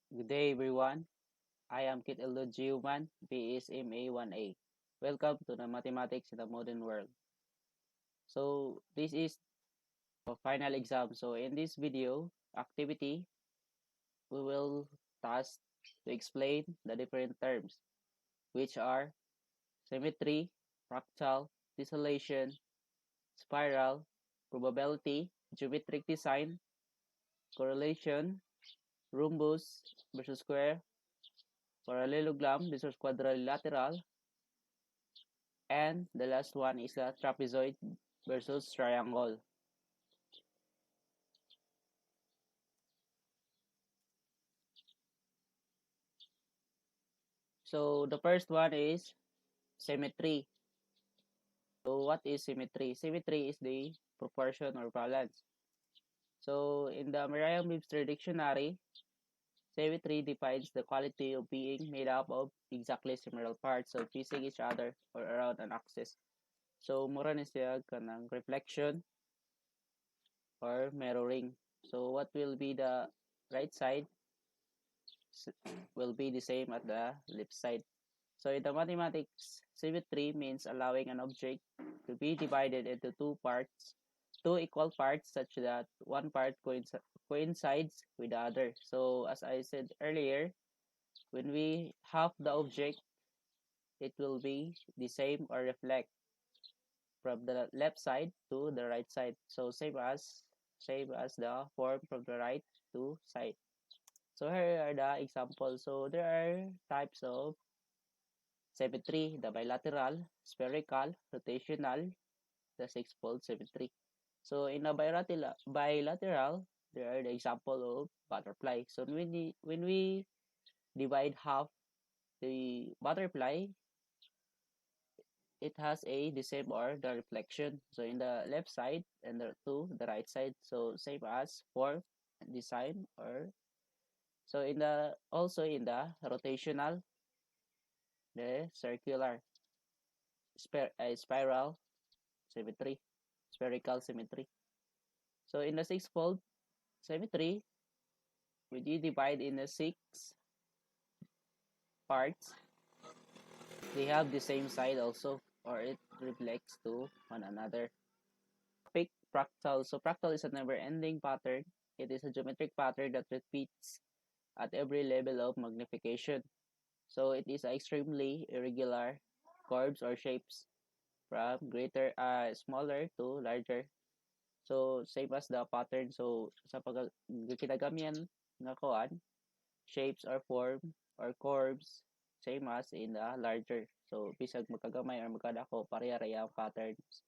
Good day, everyone. I am Kit Elogiuman, BSMA1A. Welcome to the Mathematics in the Modern World. So, this is the final exam. So, in this video activity, we will task to explain the different terms, which are symmetry, fractal, tessellation, spiral, probability, geometric design, correlation, rhombus versus square, parallelogram versus quadrilateral, and the last one is the trapezoid versus triangle. So the first one is symmetry. So what is symmetry? Symmetry is the proportion or balance. So in the Merriam-Webster dictionary, symmetry defines the quality of being made up of exactly similar parts of facing each other or around an axis. So mura ni siya kanang reflection or mirroring. So what will be the right side will be the same at the left side. So in the mathematics, symmetry means allowing an object to be divided into two equal parts such that one part coincides with the other. So as I said earlier, when we half the object, it will be the same or reflect from the left side to the right side. So same as the form from the right to side. So here are the examples. So there are types of symmetry, the bilateral, spherical, rotational, the six-fold symmetry. So in a bilateral, there are the example of butterfly. So when we divide half the butterfly, it has the same or the reflection. So in the left side and the right side. So same as form, design, or so in the also in the rotational, the circular, spiral symmetry, spherical symmetry. So in the six-fold symmetry, we divide in the six parts. They have the same side also, or it reflects to one another. Pick fractal. So fractal is a never-ending pattern. It is a geometric pattern that repeats at every level of magnification. So it is extremely irregular curves or shapes from smaller to larger. So same as the pattern. So sa kinagamian nga kuan, shapes or form or curves same as in the larger. So bisag magkagamay or magkadako pareha-reha ang patterns.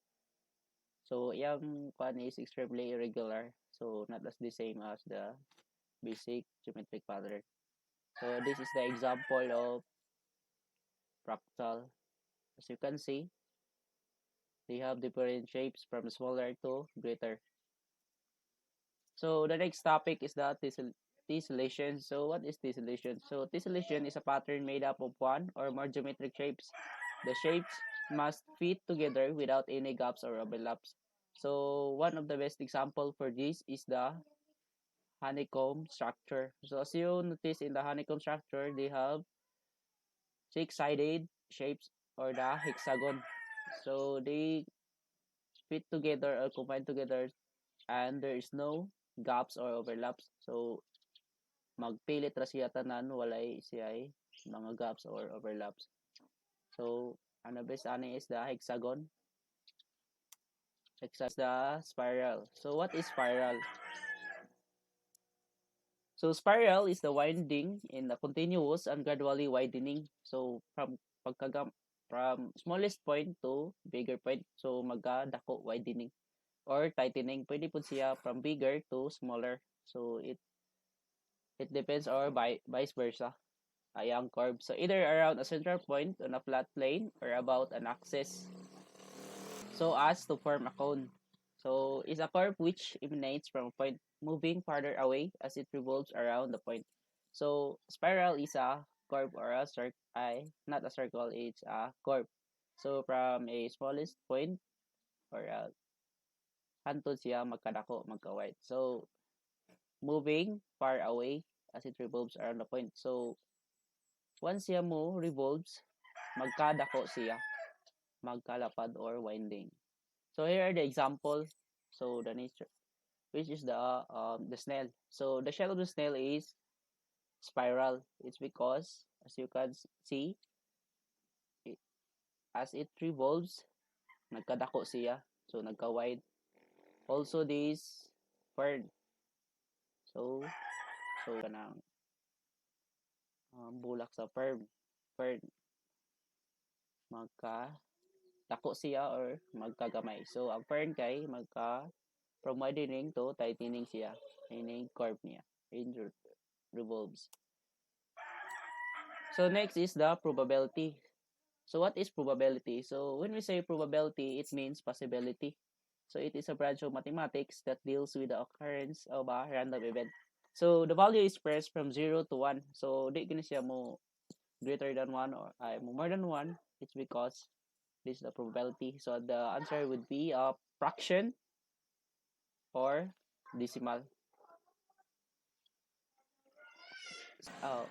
So yung kuan is extremely irregular. So not as the same as the basic geometric pattern. So this is the example of fractal. As you can see, they have different shapes from smaller to greater. So the next topic is the tessellation. So what is tessellation? So tessellation is a pattern made up of one or more geometric shapes. The shapes must fit together without any gaps or overlaps. So one of the best example for this is the honeycomb structure. So as you notice in the honeycomb structure, they have six-sided shapes or the hexagon. So they fit together or combine together and there is no gaps or overlaps. So magpilit ra siya tanan walay siya mga gaps or overlaps. So ano best ani is the hexagon. Hexagon is the spiral. So what is spiral? So spiral is the winding in the continuous and gradually widening. So from smallest point to bigger point. So magdako widening or tightening. Pwede po siya from bigger to smaller. So it depends or vice versa. Ayang curve. So either around a central point on a flat plane or about an axis. So as to form a cone. So is a curve which emanates from a point moving farther away as it revolves around the point. So spiral is a curve or a circle. Not a circle, it's a curve. So from a smallest point or hantod siya magkadako magka-wide. So moving far away as it revolves around the point. So, once siya mo revolves, magkadako siya, magkalapad or winding. So, here are the example. So, the nature, which is the snail. So, the shell of the snail is spiral. It's because, as you can see, it, as it revolves, nagkadako siya. So, nagka-wide. Also, this fern. So, kanang bulak sa fern magka dako siya or magkagamay. So ang fern kay magka from widening to tightening siya, meaning curve niya, in revolves. So next is the probability. So what is probability? So when we say probability, it means possibility. So it is a branch of mathematics that deals with the occurrence of a random event. So the value is expressed from 0 to 1. So di gini siya mo greater than 1 or more than 1. It's because this is the probability. So the answer would be a fraction or decimal. Uh,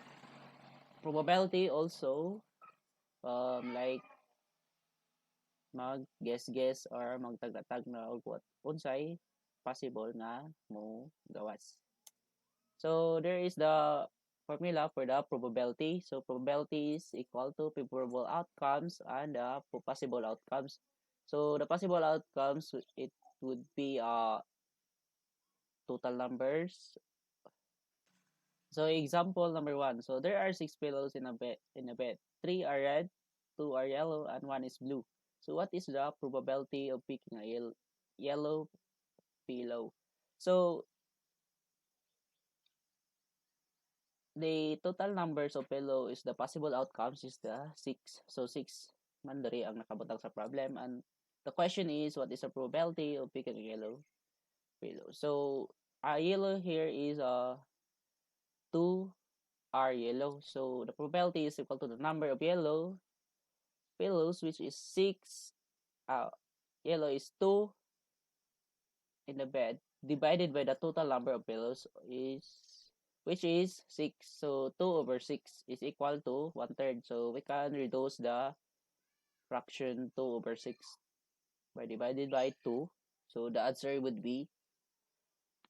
Probability also like mag guess or magtaglatag na og what unsay possible nga mo gawas. So there is the formula for the probability. So probability is equal to favorable outcomes and the possible outcomes. So the possible outcomes, it would be total numbers. So example number 1. So there are 6 pillows in a bed. 3 are red, 2 are yellow, and 1 is blue. So what is the probability of picking a yellow pillow? So the total numbers of pillow is the possible outcomes is the 6. So 6 man diri ang nakabutang sa problem, and the question is what is the probability of picking a yellow pillow? So yellow here is 2 are yellow. So the probability is equal to the number of yellow pillows, which is 6. Yellow is 2 in the bed, divided by the total number of pillows, which is 6. So 2 over 6 is equal to 1/3. So we can reduce the fraction 2 over 6 by divided by 2. So the answer would be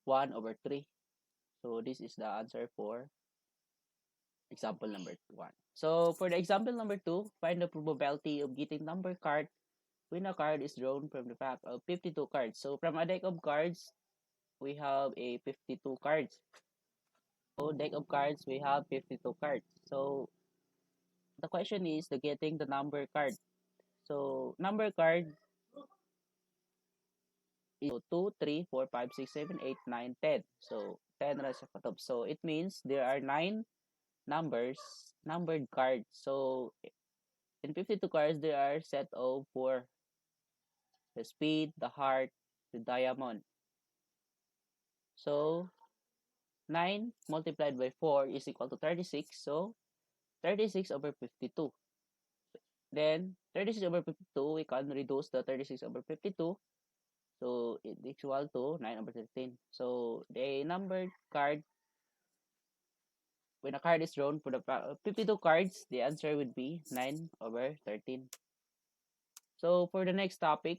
1 over 3. So this is the answer for example number 1. So for the example number 2, find the probability of getting number card when a card is drawn from the pack of 52 cards. So from a deck of cards, we have a 52 cards. So deck of cards, we have 52 cards. So the question is the getting the number card. So number card is 2, 3, 4, 5, 6, 7, 8, 9, 10. So 10 na sa katop. So it means there are 9 numbered cards. So in 52 cards, there are set of 4. The speed, the heart, the diamond. So 9 multiplied by 4 is equal to 36. So 36 over 52. Then 36 over 52, we can reduce the 36 over 52. So it is equal to 9 over 13. So the numbered card, when a card is drawn for the 52 cards, the answer would be 9 over 13. So for the next topic,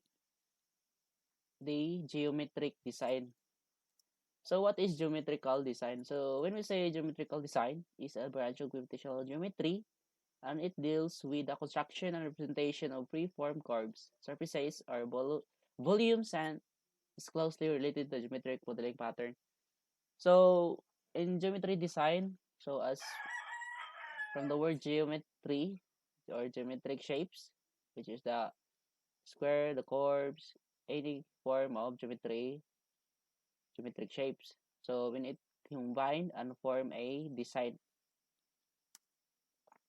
the geometric design. So what is geometrical design? So when we say geometrical design, is a branch of computational geometry, and it deals with the construction and representation of free-form curves, surfaces, or volumes, and is closely related to geometric modeling pattern. So in geometry design, so as from the word geometry or geometric shapes, which is the square, the curves, any form of geometric shapes. So when it combine and form a design.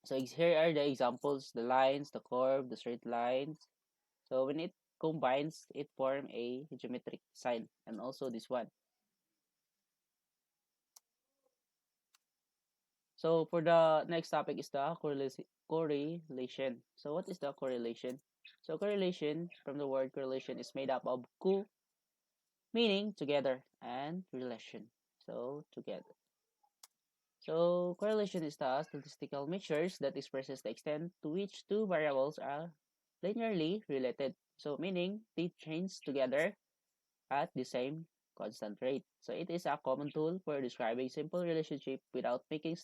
So here are the examples: the lines, the curve, the straight lines. So when it combines, it form a geometric design, and also this one. So for the next topic is the correlation. So what is the correlation? So correlation, from the word correlation, is made up of co, meaning together, and relation. So together. So correlation is the statistical measures that expresses the extent to which two variables are linearly related. So meaning they change together at the same constant rate. So it is a common tool for describing simple relationship without making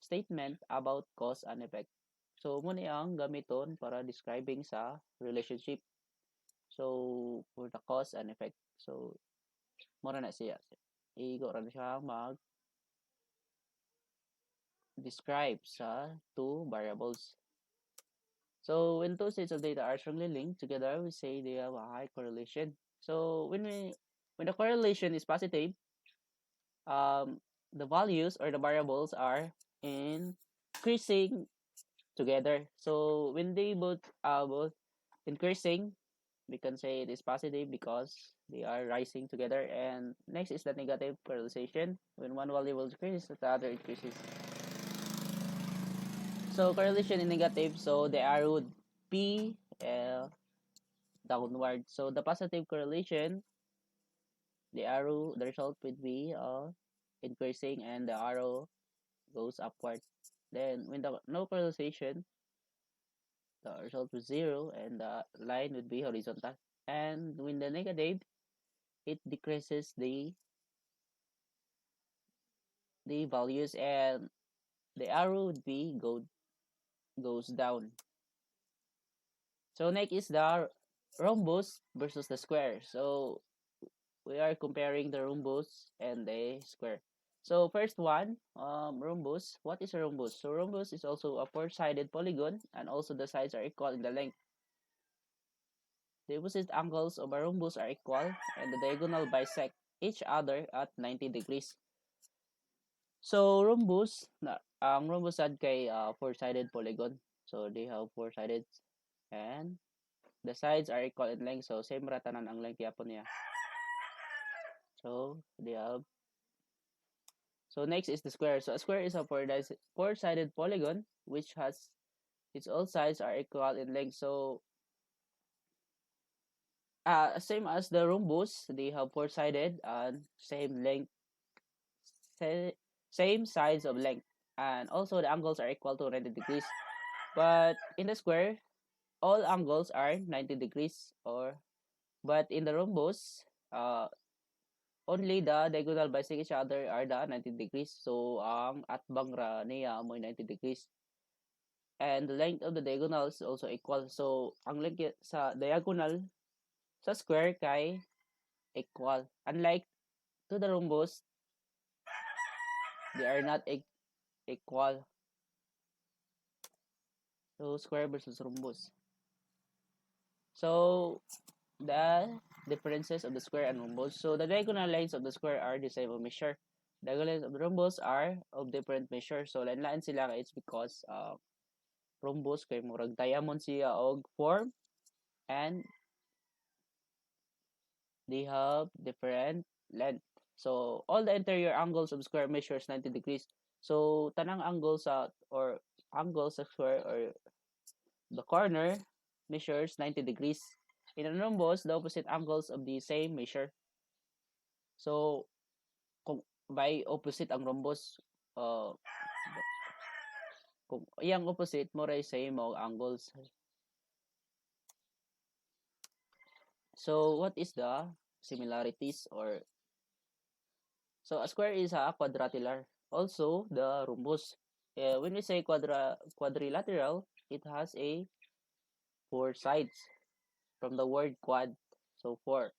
statement about cause and effect. So muna ang gamiton para describing sa relationship. So for the cause and effect. So mura na siya. Igo ra na siya mag-describe sa two variables. So when two sets of data are strongly linked together, we say they have a high correlation. So when the correlation is positive, um, the values or the variables are increasing together. So when they both increasing, we can say it is positive because they are rising together. And next is the negative correlation. When one value will decrease, the other increases. So correlation in negative, so the arrow would be downward. So the positive correlation, the result would be increasing, and the arrow goes upward. Then when the no correlation, the result was zero, and the line would be horizontal. And when the negative, it decreases the values, and the arrow would be goes down. So next is the rhombus versus the square. So we are comparing the rhombus and the square. So first one, rhombus. What is a rhombus? So rhombus is also a four-sided polygon, and also the sides are equal in the length. The opposite angles of a rhombus are equal, and the diagonal bisect each other at 90 degrees. So rhombus, ang rhombus sad kay four-sided polygon. So they have four sided, and the sides are equal in length. So same ra tanan ang length yapon niya. So they have. So next is the square. So a square is a four-sided polygon which has its all sides are equal in length. So same as the rhombus, they have four-sided and same length, same sides of length, and also the angles are equal to 90 degrees. But in the square, all angles are 90 degrees, but in the rhombus, only the diagonal bisect each other are the 90 degrees. So ang atbang ra niya mo 90 degrees. And the length of the diagonal is also equal. So ang length sa diagonal sa square kay equal. Unlike to the rhombus, they are not equal. So square versus rhombus. So the differences of the square and rhombus. So the diagonal lines of the square are the same of measure. Diagonal lines of the rhombus are of different measure. So lain-lain sila kay it's because rhombus kay murag diamond siya og form, and they have different length. So all the interior angles of square measures 90 degrees. So tanang angles or angles of square or the corner measures 90 degrees. In a rhombus, the opposite angles of the same measure. So kung by opposite ang rhombus, kung iyang opposite mo ray same og angles. So what is the similarities or so a square is a quadrilateral. Also the rhombus. When we say quadrilateral, it has a four sides from the word quad. So four.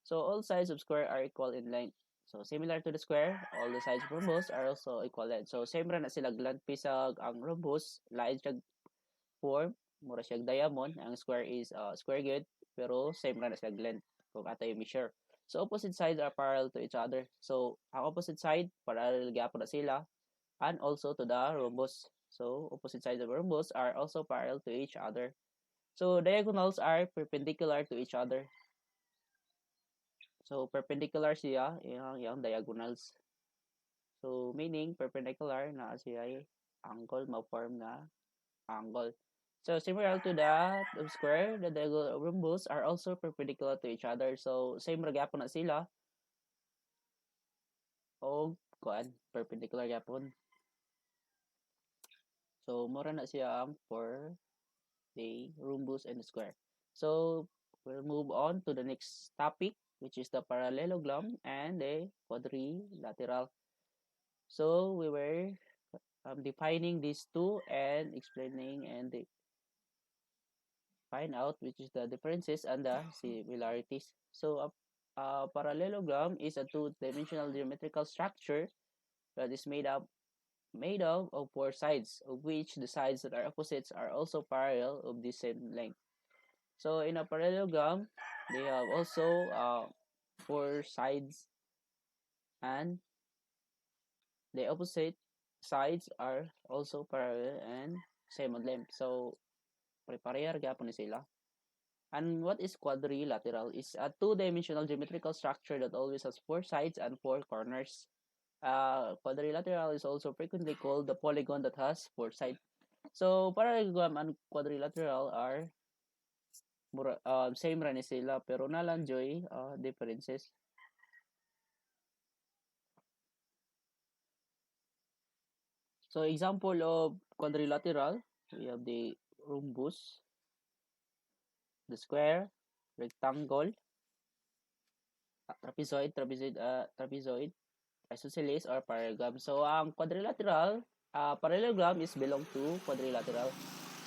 So all sides of square are equal in length. So similar to the square, all the sides of rhombus are also equal length. So same ra na sila length pisag ang rhombus lain siya form, mura siya diamond. Ang square is square grid, pero same ra na sila length kung ato yung measure. So opposite sides are parallel to each other. So ang opposite side parallel gyapon na sila, and also to the rhombus. So opposite sides of rhombus are also parallel to each other. So diagonals are perpendicular to each other. So perpendicular siya yung diagonals. So meaning perpendicular na siya angle ma-form na angle. So similar to that of square, the diagonal rhombus are also perpendicular to each other. So same ra gyapon na sila. O perpendicular yapon. So mura na siya for the rhombus and the square. So we'll move on to the next topic, which is the parallelogram and the quadrilateral. So we were defining these two and explaining and find out which is the differences and the similarities. So a parallelogram is a two-dimensional geometrical structure that is made up of four sides, of which the sides that are opposites are also parallel of the same length. So in a parallelogram, they have also four sides, and the opposite sides are also parallel and same length. So pare-pareha gyapon ni sila. And what is quadrilateral? Is a two-dimensional geometrical structure that always has four sides and four corners. Quadrilateral is also frequently called the polygon that has four sides. So parallelogram and quadrilateral are same ra ni sila pero nalanjoy differences. So example of quadrilateral, we have the rhombus, the square, rectangle, trapezoid, isosceles, or parallelogram. So ang parallelogram is belong to quadrilateral.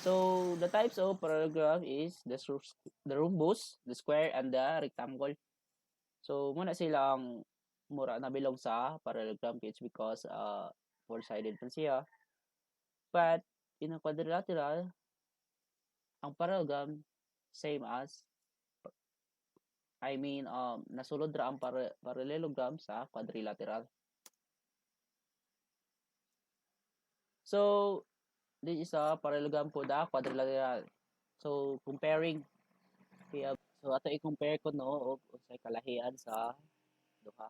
So the types of parallelogram is the rhombus, the square, and the rectangle. So muna silang mura na belong sa parallelogram it's because four-sided man siya. But in a quadrilateral, ang parallelogram same as nasulod ra ang parallelogram sa quadrilateral. So this is a parallelogram for the quadrilateral. So comparing so ato i-compare ko no og unsay kalahian sa duha.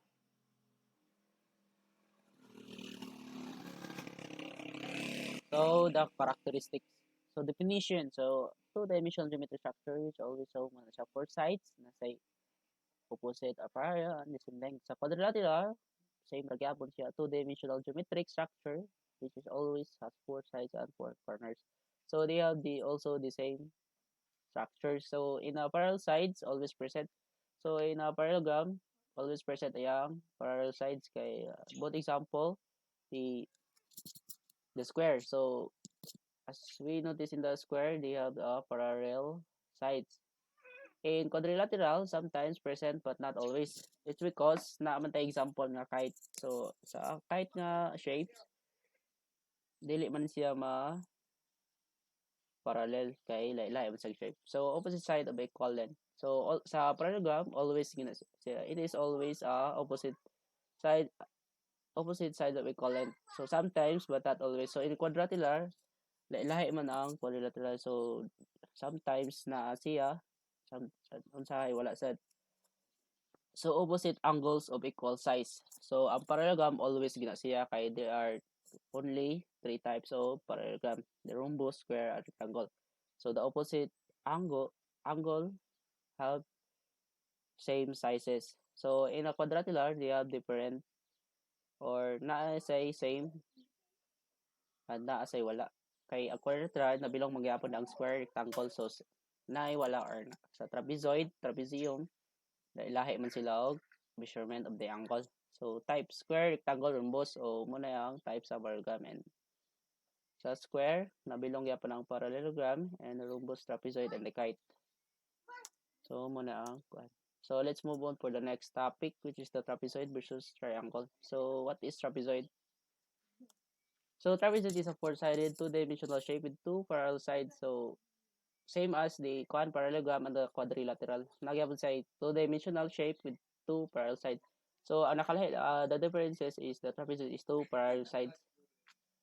So the characteristics. So definition. So two-dimensional geometric structure is always so man siya four sides na say opposite or parallel and the same length. Sa quadrilateral, same ra gyapon siya two-dimensional geometric structure which is always has four sides and four corners. So they have also the same structure. So in a parallel sides always present. So in a parallelogram always present yung parallel sides kay both example the square. So as we notice in the square, they have parallel sides. In quadrilateral, sometimes present but not always. It's because naman tayo example nga kite. So sa kite nga shapes, dili man siya parallel kay lain man sa shape. So opposite side of equal length. So sa parallelogram, always it is always opposite side of equal length. So sometimes but not always. So in quadrilateral, lahi man ang quadrilateral. So sometimes na siya unsahay wala sad. So opposite angles of equal size. So ang parallelogram always gina siya kay there are only three types of parallelogram: the rhombus, square, and rectangle. So the opposite angle have same sizes. So in a quadrilateral, they have different or na say same and na say wala. Kay ang quadrilateral nabilong magyapon ang square, rectangle, so na wala or na. Sa trapezium, lahi man sila og measurement of the angle. So type square, rectangle, rhombus o muna yung type sa parallelogram. And sa square nabilong gyapon ang parallelogram and rhombus, trapezoid, and the kite. So muna ang So let's move on for the next topic, which is the trapezoid versus triangle. So what is trapezoid? So trapezoid is a four-sided two-dimensional shape with two parallel sides. So same as the parallelogram and the quadrilateral. Nagyapon sa two-dimensional shape with two parallel sides. So the differences is the trapezoid is two parallel sides.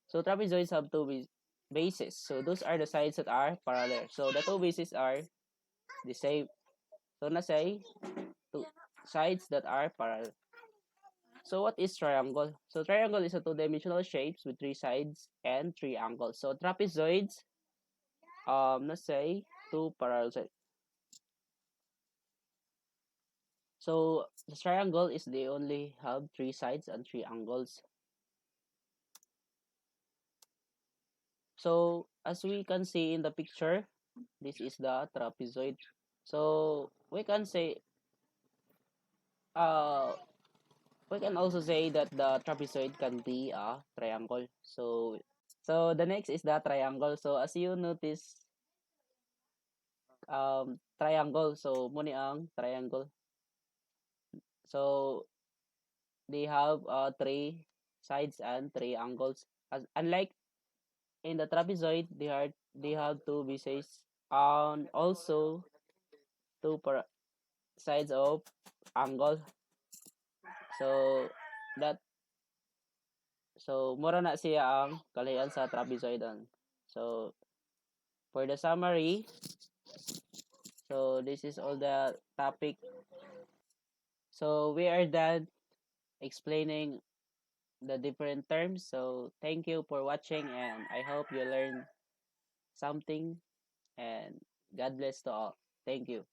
So trapezoids have two bases. So those are the sides that are parallel. So the two bases are the same. So na say two sides that are parallel. So what is triangle? So triangle is a two-dimensional shapes with three sides and three angles. So trapezoids, let's say two parallel sides. So the triangle is they only have three sides and three angles. So as we can see in the picture, this is the trapezoid. So uh we can also say that the trapezoid can be a triangle. So the next is the triangle. So as you notice, triangle. So muni ang triangle. So they have three sides and three angles. As unlike in the trapezoid, they have two bases and also two sides of angle. So that mura na siya ang kalahian sa trapezoidal. So for the summary, so this is all the topic. So we are done explaining the different terms. So thank you for watching and I hope you learned something and God bless to all. Thank you.